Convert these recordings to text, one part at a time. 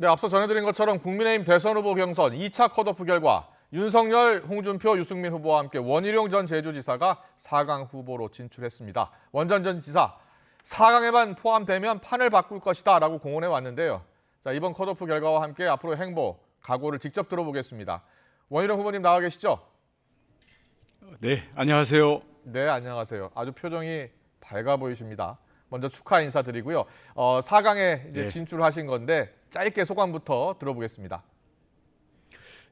네, 앞서 전해드린 것처럼 국민의힘 대선 후보 경선 2차 컷오프 결과 윤석열, 홍준표, 유승민 후보와 함께 원희룡 전 제주지사가 4강 후보로 진출했습니다. 원전 전 지사, 4강에만 포함되면 판을 바꿀 것이다 라고 공언해 왔는데요. 자, 이번 컷오프 결과와 함께 앞으로 행보, 각오를 직접 들어보겠습니다. 원희룡 후보님 나와 계시죠? 네, 안녕하세요. 네, 안녕하세요. 아주 표정이 밝아 보이십니다. 먼저 축하 인사드리고요. 4강에 이제 네. 진출하신 건데 짧게 소감부터 들어보겠습니다.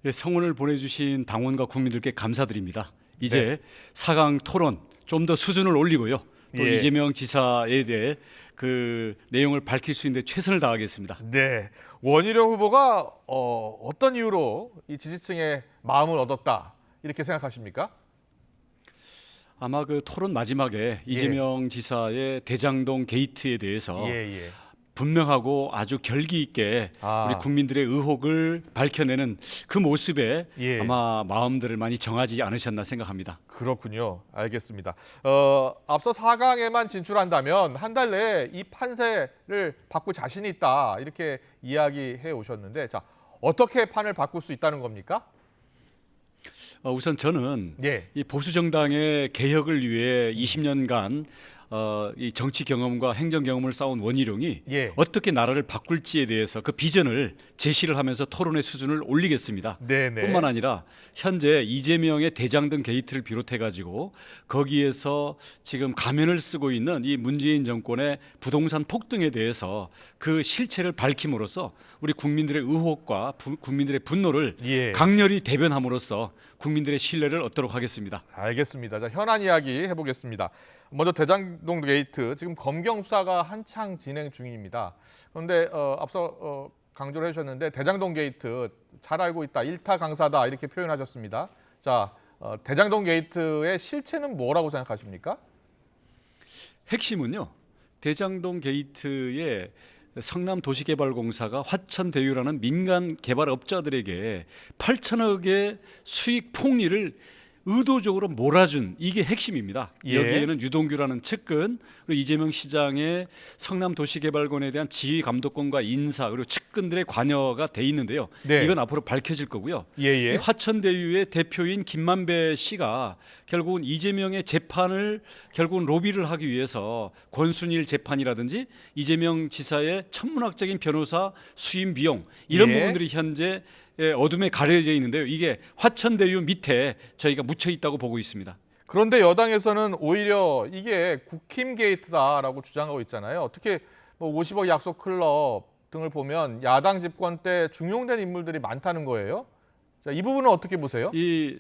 예, 성원을 보내주신 당원과 국민들께 감사드립니다. 이제 4강 토론 좀 더 수준을 올리고요. 또 예. 이재명 지사에 대해 그 내용을 밝힐 수 있는 데 최선을 다하겠습니다. 네, 원희룡 후보가 어떤 이유로 이 지지층의 마음을 얻었다 이렇게 생각하십니까? 아마 그 토론 마지막에 이재명 지사의 대장동 게이트에 대해서 예. 분명하고 아주 결기 있게 우리 국민들의 의혹을 밝혀내는 그 모습에 예. 아마 마음들을 많이 정하지 않으셨나 생각합니다. 그렇군요. 알겠습니다. 앞서 4강에만 진출한다면 한 달 내에 이 판세를 바꿀 자신이 있다 이렇게 이야기해 오셨는데, 자, 어떻게 판을 바꿀 수 있다는 겁니까? 우선 저는 예. 이 보수 정당의 개혁을 위해 20년간 이 정치 경험과 행정 경험을 쌓은 원희룡이 예. 어떻게 나라를 바꿀지에 대해서 그 비전을 제시를 하면서 토론의 수준을 올리겠습니다. 네네. 뿐만 아니라 현재 이재명의 대장동 게이트를 비롯해 가지고 거기에서 지금 가면을 쓰고 있는 이 문재인 정권의 부동산 폭등에 대해서 그 실체를 밝힘으로써 우리 국민들의 의혹과 국민들의 분노를 예. 강렬히 대변함으로써 국민들의 신뢰를 얻도록 하겠습니다. 알겠습니다. 자, 현안 이야기 해보겠습니다. 먼저 대장동 게이트, 지금 검경 수사가 한창 진행 중입니다. 그런데 앞서 강조를 해주셨는데 대장동 게이트 잘 알고 있다, 일타 강사다 이렇게 표현하셨습니다. 자, 대장동 게이트의 실체는 뭐라고 생각하십니까? 핵심은요, 대장동 게이트의 성남도시개발공사가 화천대유라는 민간 개발업자들에게 8천억의 수익 폭리를 의도적으로 몰아준, 이게 핵심입니다. 예. 여기에는 유동규라는 측근, 그리고 이재명 시장의 성남도시개발권에 대한 지휘 감독권과 인사, 그리고 측근들의 관여가 돼 있는데요. 네. 이건 앞으로 밝혀질 거고요. 예. 이 화천대유의 대표인 김만배 씨가 결국은 이재명의 재판을 결국은 로비를 하기 위해서 권순일 재판이라든지 이재명 지사의 천문학적인 변호사 수임 비용, 이런 예. 부분들이 현재 어둠에 가려져 있는데요. 이게 화천대유 밑에 저희가 묻혀 있다고 보고 있습니다. 그런데 여당에서는 오히려 이게 국힘 게이트다라고 주장하고 있잖아요. 어떻게 뭐 50억 약속 클럽 등을 보면 야당 집권 때 중용된 인물들이 많다는 거예요. 자, 이 부분은 어떻게 보세요? 이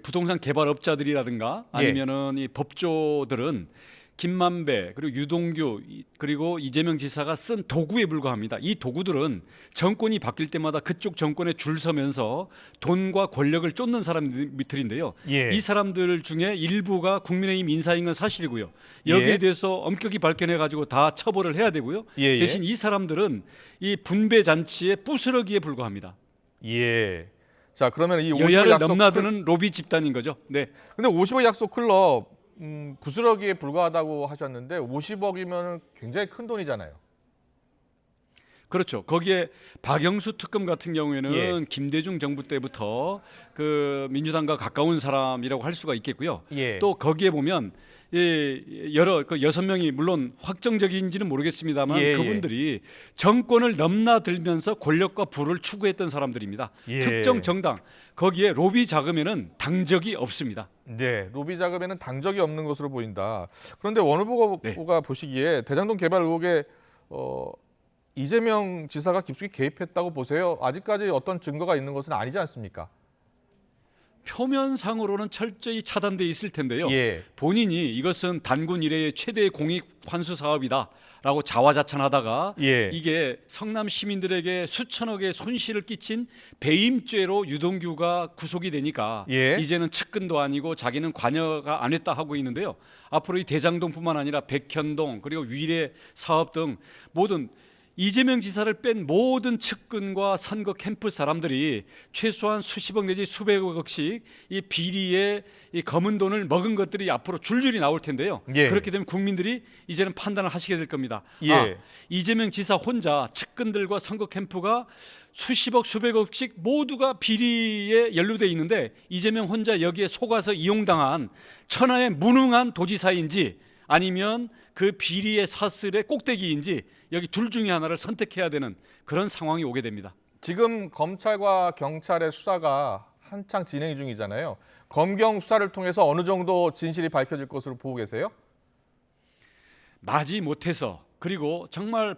부동산 개발업자들이라든가 아니면은 이 법조들은 김만배 그리고 유동규 그리고 이재명 지사가 쓴 도구에 불과합니다. 이 도구들은 정권이 바뀔 때마다 그쪽 정권에 줄 서면서 돈과 권력을 쫓는 사람들인데요. 예. 이 사람들 중에 일부가 국민의힘 인사인 건 사실이고요. 여기에 예. 대해서 엄격히 밝혀내 가지고 다 처벌을 해야 되고요. 예. 대신 이 사람들은 이 분배 잔치의 부스러기에 불과합니다. 예. 자, 그러면 이 50억 여야를 약속 넘나드는 로비 집단인 거죠. 네. 근데 50억 약속 클럽 부스러기에 불과하다고 하셨는데 50억이면 굉장히 큰 돈이잖아요. 그렇죠. 거기에 박영수 특검 같은 경우에는 예. 김대중 정부 때부터 그 민주당과 가까운 사람이라고 할 수가 있겠고요. 예. 또 거기에 보면 여러 그 6명이 물론 확정적인지는 모르겠습니다만 예. 그분들이 정권을 넘나들면서 권력과 부를 추구했던 사람들입니다. 예. 특정 정당 거기에 로비 자금에는 당적이 없습니다. 네, 로비 자금에는 당적이 없는 것으로 보인다. 그런데 원 후보가 보시기에 대장동 개발 의혹에 이재명 지사가 깊숙이 개입했다고 보세요? 아직까지 어떤 증거가 있는 것은 아니지 않습니까? 표면상으로는 철저히 차단돼 있을 텐데요. 예. 본인이 이것은 단군 이래의 최대 공익 환수 사업이다라고 자화자찬하다가 예. 이게 성남 시민들에게 수천억의 손실을 끼친 배임죄로 유동규가 구속이 되니까 예. 이제는 측근도 아니고 자기는 관여가 안 했다 하고 있는데요. 앞으로 이 대장동뿐만 아니라 백현동 그리고 위례 사업 등 모든 이재명 지사를 뺀 모든 측근과 선거 캠프 사람들이 최소한 수십억 내지 수백억씩 이 비리에 이 검은 돈을 먹은 것들이 앞으로 줄줄이 나올 텐데요. 예. 그렇게 되면 국민들이 이제는 판단을 하시게 될 겁니다. 예. 이재명 지사 혼자 측근들과 선거 캠프가 수십억 수백억씩 모두가 비리에 연루돼 있는데 이재명 혼자 여기에 속아서 이용당한 천하의 무능한 도지사인지 아니면 그 비리의 사슬의 꼭대기인지 여기 둘 중에 하나를 선택해야 되는 그런 상황이 오게 됩니다. 지금 검찰과 경찰의 수사가 한창 진행 중이잖아요. 검경 수사를 통해서 어느 정도 진실이 밝혀질 것으로 보고 계세요? 마지 못해서 그리고 정말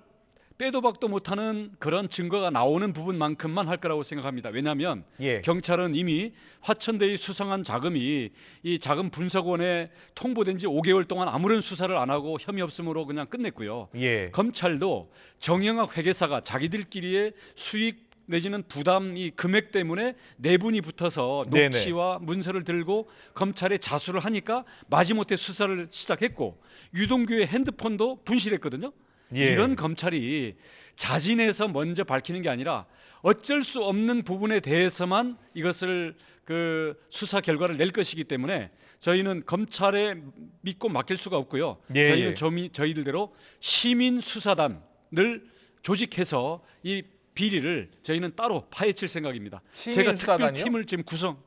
빼도 박도 못하는 그런 증거가 나오는 부분만큼만 할 거라고 생각합니다. 왜냐하면 예. 경찰은 이미 화천대유 수상한 자금이 이 자금 분석원에 통보된 지 5개월 동안 아무런 수사를 안 하고 혐의 없음으로 그냥 끝냈고요. 예. 검찰도 정영학 회계사가 자기들끼리의 수익 내지는 부담 이 금액 때문에 내분이 붙어서 네네. 녹취와 문서를 들고 검찰에 자수를 하니까 마지못해 수사를 시작했고 유동규의 핸드폰도 분실했거든요. 예. 이런 검찰이 자진해서 먼저 밝히는 게 아니라 어쩔 수 없는 부분에 대해서만 이것을 그 수사 결과를 낼 것이기 때문에 저희는 검찰에 믿고 맡길 수가 없고요. 예, 저희는 저희들대로 시민 수사단을 조직해서 이 비리를 저희는 따로 파헤칠 생각입니다. 제가 시민수사단이요? 특별팀을 지금 구성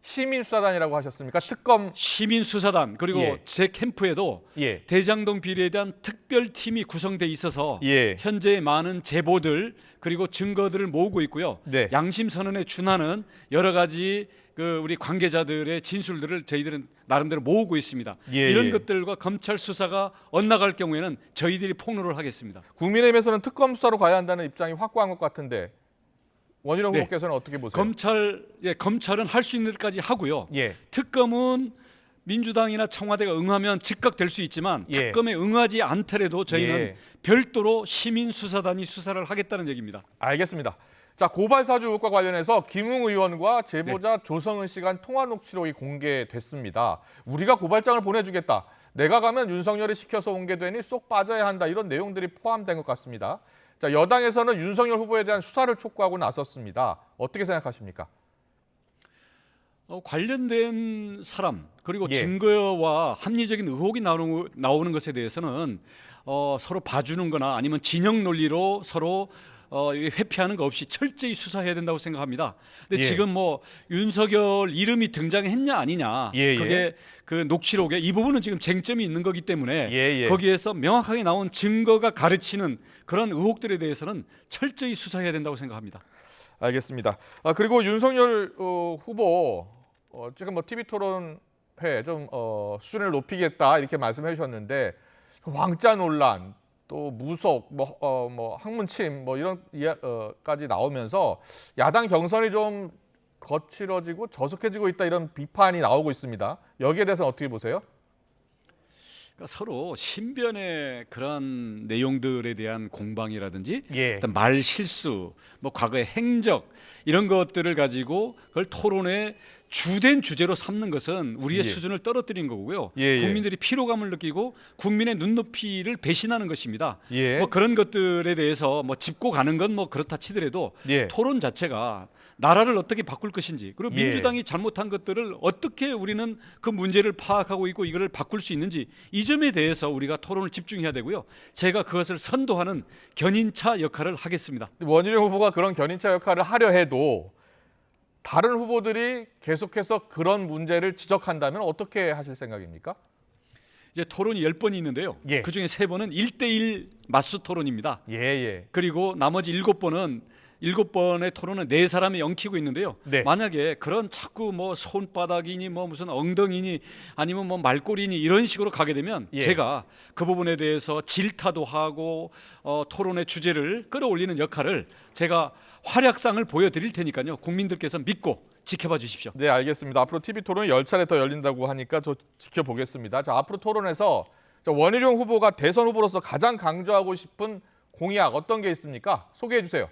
시민수사단이라고 하셨습니까? 특검. 시민 수사단 그리고 예. 제 캠프에도 예. 대장동 비리에 대한 특별팀이 구성돼 있어서 예. 현재 많은 제보들 그리고 증거들을 모으고 있고요. 네. 양심 선언에 준하는 여러 가지 그 우리 관계자들의 진술들을 저희들은 나름대로 모으고 있습니다. 예, 이런 예. 것들과 검찰 수사가 엇나갈 경우에는 저희들이 폭로를 하겠습니다. 국민의힘에서는 특검 수사로 가야 한다는 입장이 확고한 것 같은데 원희룡 네. 후보께서는 어떻게 보세요? 검찰은 할 수 있는 데까지 하고요. 예. 특검은 민주당이나 청와대가 응하면 즉각 될 수 있지만 예. 특검에 응하지 않더라도 저희는 예. 별도로 시민 수사단이 수사를 하겠다는 얘기입니다. 알겠습니다. 자, 고발 사주 의혹과 관련해서 김웅 의원과 제보자 조성은 씨 간 통화 녹취록이 공개됐습니다. 우리가 고발장을 보내주겠다. 내가 가면 윤석열이 시켜서 온 게 되니 쏙 빠져야 한다. 이런 내용들이 포함된 것 같습니다. 자, 여당에서는 윤석열 후보에 대한 수사를 촉구하고 나섰습니다. 어떻게 생각하십니까? 관련된 사람 그리고 예. 증거와 합리적인 의혹이 나오는 것에 대해서는 서로 봐주는 거나 아니면 진영 논리로 서로 회피하는 거 없이 철저히 수사해야 된다고 생각합니다. 근데 예. 지금 뭐 윤석열 이름이 등장했냐 아니냐 예, 예. 그게 그 녹취록에 이 부분은 지금 쟁점이 있는 거기 때문에 예, 예. 거기에서 명확하게 나온 증거가 가르치는 그런 의혹들에 대해서는 철저히 수사해야 된다고 생각합니다. 알겠습니다. 그리고 윤석열 후보 지금 뭐 TV 토론회 좀 수준을 높이겠다 이렇게 말씀해 주셨는데 왕자 논란 또 무속 뭐 학문침 뭐 이런 까지 나오면서 야당 경선이 좀 거칠어지고 저속해지고 있다 이런 비판이 나오고 있습니다. 여기에 대해서는 어떻게 보세요? 그러니까 서로 신변의 그런 내용들에 대한 공방이라든지 예. 어떤 말 실수, 뭐 과거의 행적 이런 것들을 가지고 그걸 토론의 주된 주제로 삼는 것은 우리의 예. 수준을 떨어뜨린 거고요. 예, 예. 국민들이 피로감을 느끼고 국민의 눈높이를 배신하는 것입니다. 예. 뭐 그런 것들에 대해서 뭐 짚고 가는 건 뭐 그렇다 치더라도 예. 토론 자체가 나라를 어떻게 바꿀 것인지 그리고 예. 민주당이 잘못한 것들을 어떻게 우리는 그 문제를 파악하고 있고 이거를 바꿀 수 있는지 이 점에 대해서 우리가 토론을 집중해야 되고요. 제가 그것을 선도하는 견인차 역할을 하겠습니다. 원희룡 후보가 그런 견인차 역할을 하려 해도 다른 후보들이 계속해서 그런 문제를 지적한다면 어떻게 하실 생각입니까? 이제 토론이 10번이 있는데요. 예. 그중에 3번은 1대1 맞수 토론입니다. 예. 그리고 나머지 7번의 토론은 4사람이 엉키고 있는데요. 네. 만약에 그런 자꾸 뭐 손바닥이니 뭐 무슨 엉덩이니 아니면 뭐 말꼬리니 이런 식으로 가게 되면 예. 제가 그 부분에 대해서 질타도 하고 토론의 주제를 끌어올리는 역할을 제가 활약상을 보여드릴 테니까요. 국민들께서 믿고 지켜봐 주십시오. 네, 알겠습니다. 앞으로 TV 토론이 10차례 더 열린다고 하니까 저 지켜보겠습니다. 자, 앞으로 토론에서 원희룡 후보가 대선 후보로서 가장 강조하고 싶은 공약 어떤 게 있습니까? 소개해 주세요.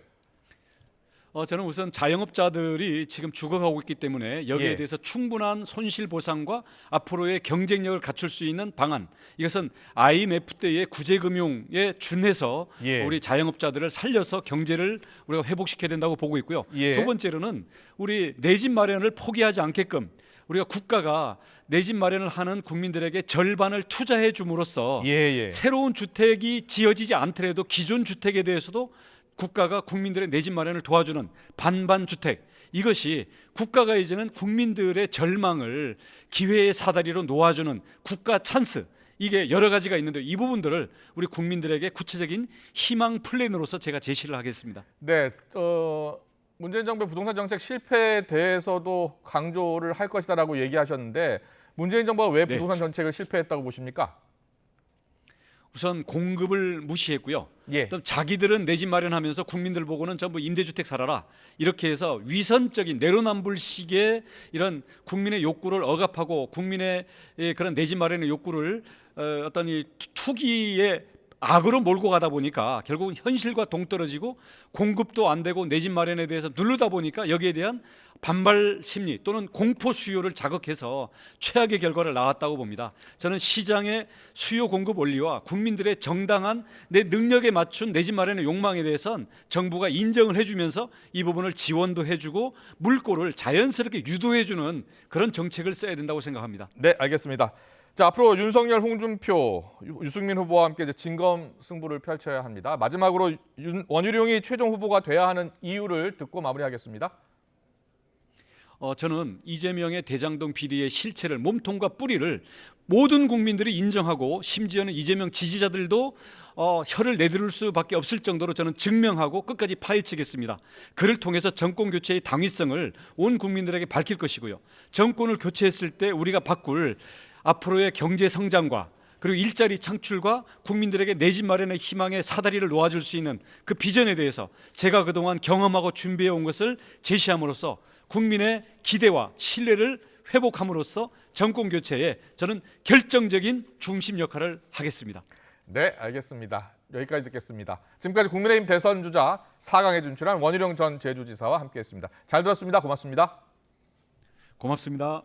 저는 우선 자영업자들이 지금 죽어가고 있기 때문에 여기에 예. 대해서 충분한 손실 보상과 앞으로의 경쟁력을 갖출 수 있는 방안, 이것은 IMF 때의 구제금융에 준해서 예. 우리 자영업자들을 살려서 경제를 우리가 회복시켜야 된다고 보고 있고요. 예. 두 번째로는 우리 내 집 마련을 포기하지 않게끔 우리가 국가가 내 집 마련을 하는 국민들에게 절반을 투자해 줌으로써 예. 새로운 주택이 지어지지 않더라도 기존 주택에 대해서도 국가가 국민들의 내 집 마련을 도와주는 반반 주택, 이것이 국가가 이제는 국민들의 절망을 기회의 사다리로 놓아주는 국가 찬스, 이게 여러 가지가 있는데 이 부분들을 우리 국민들에게 구체적인 희망 플랜으로서 제가 제시를 하겠습니다. 네, 문재인 정부의 부동산 정책 실패에 대해서도 강조를 할 것이다라고 얘기하셨는데 문재인 정부가 왜 네. 부동산 정책을 실패했다고 보십니까? 우선 공급을 무시했고요. 예. 또 자기들은 내 집 마련하면서 국민들 보고는 전부 임대주택 살아라, 이렇게 해서 위선적인 내로남불식의 이런 국민의 욕구를 억압하고 국민의 그런 내 집 마련의 욕구를 어떤 이 투기의 악으로 몰고 가다 보니까 결국은 현실과 동떨어지고 공급도 안 되고 내 집 마련에 대해서 누르다 보니까 여기에 대한 반발 심리 또는 공포 수요를 자극해서 최악의 결과를 낳았다고 봅니다. 저는 시장의 수요 공급 원리와 국민들의 정당한 내 능력에 맞춘 내 집 마련의 욕망에 대해서는 정부가 인정을 해주면서 이 부분을 지원도 해주고 물꼬를 자연스럽게 유도해주는 그런 정책을 써야 된다고 생각합니다. 네, 알겠습니다. 자, 앞으로 윤석열, 홍준표, 유승민 후보와 함께 이제 진검 승부를 펼쳐야 합니다. 마지막으로 원희룡이 최종 후보가 돼야 하는 이유를 듣고 마무리하겠습니다. 저는 이재명의 대장동 비리의 실체를, 몸통과 뿌리를 모든 국민들이 인정하고 심지어는 이재명 지지자들도 혀를 내두를 수밖에 없을 정도로 저는 증명하고 끝까지 파헤치겠습니다. 그를 통해서 정권 교체의 당위성을 온 국민들에게 밝힐 것이고요. 정권을 교체했을 때 우리가 바꿀 앞으로의 경제 성장과 그리고 일자리 창출과 국민들에게 내 집 마련의 희망의 사다리를 놓아줄 수 있는 그 비전에 대해서 제가 그동안 경험하고 준비해 온 것을 제시함으로써 국민의 기대와 신뢰를 회복함으로써 정권 교체에 저는 결정적인 중심 역할을 하겠습니다. 네, 알겠습니다. 여기까지 듣겠습니다. 지금까지 국민의힘 대선 주자 4강에 진출한 원희룡 전 제주지사와 함께했습니다. 잘 들었습니다. 고맙습니다. 고맙습니다.